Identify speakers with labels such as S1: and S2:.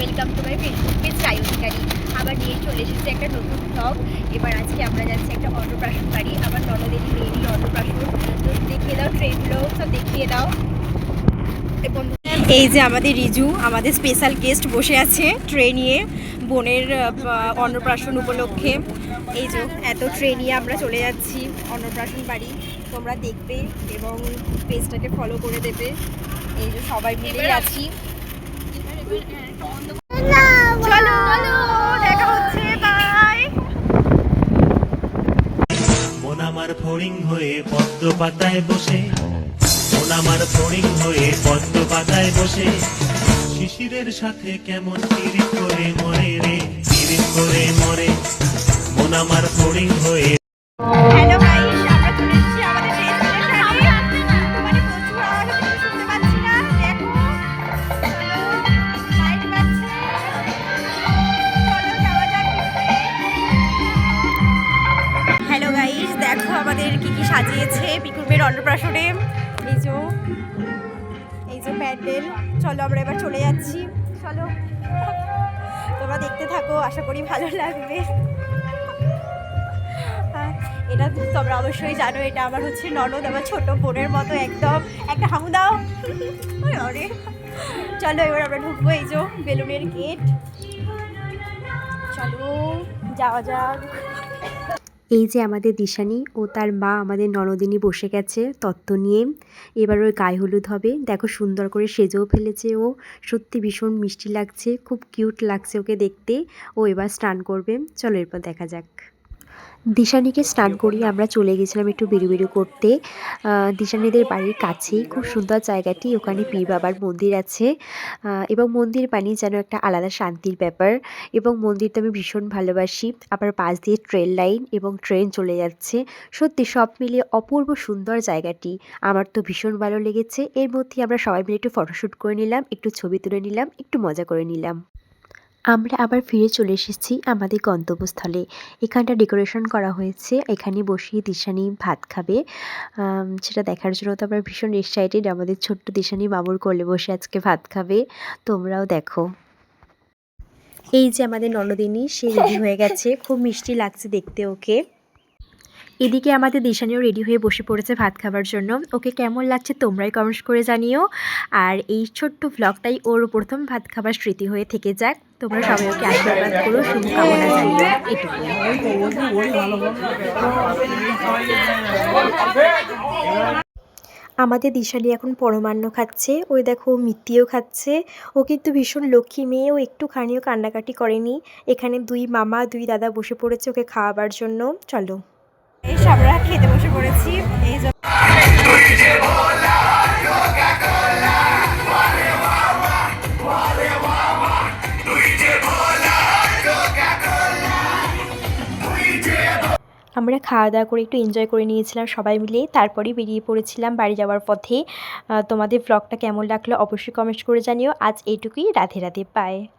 S1: Welcome to my Facebook page Rai Adhikari. আবার নিয়ে চলে এসেছে একটা নতুন ব্লগ। এবার আজকে আমরা যাচ্ছি একটা অন্নপ্রাশন বাড়ি, আবার ননদেরই মেয়েরই অন্নপ্রাশন। তো দেখিয়ে দাও ট্রেনগুলো, সব দেখিয়ে দাও। এই যে আমাদের রিজু, আমাদের স্পেশাল গেস্ট বসে আছে ট্রে নিয়ে বোনের অন্নপ্রাশন উপলক্ষে। এই যে এত ট্রে নিয়ে আমরা চলে যাচ্ছি অন্নপ্রাশন বাড়ি, তোমরা দেখবে এবং পেজটাকে ফলো করে দেবে। এই যে সবাই মিলেই আছি। চলো দেখা হচ্ছে, বাই।
S2: মন আমার ফড়িং হয়ে পদ্ম পাতায় বসে, মন আমার ফড়িং হয়ে পদ্ম পাতায় বসে, শিশিরের সাথে কেমন পিরিত করে মরে রে, পিরিত করে মরে, মন আমার ফড়িং হয়ে।
S1: হ্যালো গাইস, আমরা চলে এসেছি আমাদের ডেস্টিনেশনে। মানে প্রচুর আওয়াজ হচ্ছে, শুনতে পাচ্ছি না। দেখো চলো, লাইট বাজছে, চলো যাওয়া যাক। হ্যালো গাইস, দেখো আমাদের কি কি সাজিয়েছে পিকুরবের অন্নপ্রাশনে। এই যে প্যান্ডেল। চলো আমরা এবার চলে যাচ্ছি, চলো তোমরা দেখতে থাকো, আশা করি ভালো লাগবে। এটা তোমরা অবশ্যই জানো, এটা আমার হচ্ছে ননদ, আমার ছোট বোনের মতো একদম। একটা হামু দাও। অরে চলো এবার আমরা ঢুকবো। এই যে বেলুনের গেট, চলো যাওয়া যাক।
S3: এই যে আমাদের দিশানি ও তার মা আমাদের ননদিনী বসে গেছে তত্ত্ব নিয়ে। এবার ওর গায়ে হলুদ হবে, দেখো সুন্দর করে সেজেও ফেলেছে ও, সত্যি ভীষণ মিষ্টি লাগছে, খুব কিউট লাগছে ওকে দেখতে। ও এবার স্নান করবে, চলো এরপর দেখা যাক। দিশানিকে স্নান করিয়ে আমরা চলে গেছিলাম একটু বেরু করতে। দিশানিদের বাড়ির কাছেই খুব সুন্দর জায়গাটি, ওখানে পীর বাবার মন্দির আছে এবং মন্দির পানি যেন একটা আলাদা শান্তির ব্যাপার। এবং মন্দিরটা আমি ভীষণ ভালোবাসি। আবার পাশ দিয়ে ট্রেন লাইন এবং ট্রেন চলে যাচ্ছে, সত্যি সব মিলিয়ে অপূর্ব সুন্দর জায়গাটি। আমার তো ভীষণ ভালো লেগেছে। এর মধ্যে আমরা সবাই মিলে একটু ফটোশ্যুট করে নিলাম, একটু ছবি তুলে নিলাম, একটু মজা করে নিলাম। আমরা আবার ফিরে চলে এসেছি আমাদের গন্তব্যস্থলে। এখানটা ডেকোরেশন করা হয়েছে, এখানে বসিয়ে দিশানি ভাত খাবে। সেটা দেখার জন্য তো আমরা ভীষণ এক্সাইটেড। আমাদের ছোট্ট দিশানি মামুর কোলে বসে আজকে ভাত খাবে, তোমরাও দেখো। এই যে আমাদের ননদিনী, সে রেডি হয়ে গেছে, খুব মিষ্টি লাগছে দেখতে ওকে। এদিকে আমাদের দিশানিও রেডি হয়ে বসে পড়েছে ভাত খাবার জন্য। ওকে কেমন লাগছে তোমরাই কমেন্টস করে জানিও। আর এই ছোট্ট ভ্লগটাই ওর প্রথম ভাত খাবার স্মৃতি হয়ে থেকে যাক। তোমরা সবাই ওকে আশীর্বাদ করো, শুভকামনা জানিও, এটুকু। আমাদের দিশালি এখন পরমান্ন খাচ্ছে, ওই দেখো মিত্তিও খাচ্ছে। ও কিন্তু ভীষণ লক্ষ্মী মেয়ে, ও একটুখানিও কান্নাকাটি করেনি। এখানে দুই মামা দুই দাদা বসে পড়েছে ওকে খাওয়াবার জন্য। চলো এই আমরা খেতে বসে পড়েছি। এই যে আমরা খাওয়া দাওয়া করে একটু এনজয় করে নিয়েছিলাম সবাই মিলে, তারপরেই বেরিয়ে পড়েছিলাম বাড়ি যাওয়ার পথে। তোমাদের ব্লগটা কেমন লাগলো অবশ্যই কমেন্ট করে জানিও। আজ এইটুকুই, রাধে রাধে, বাই।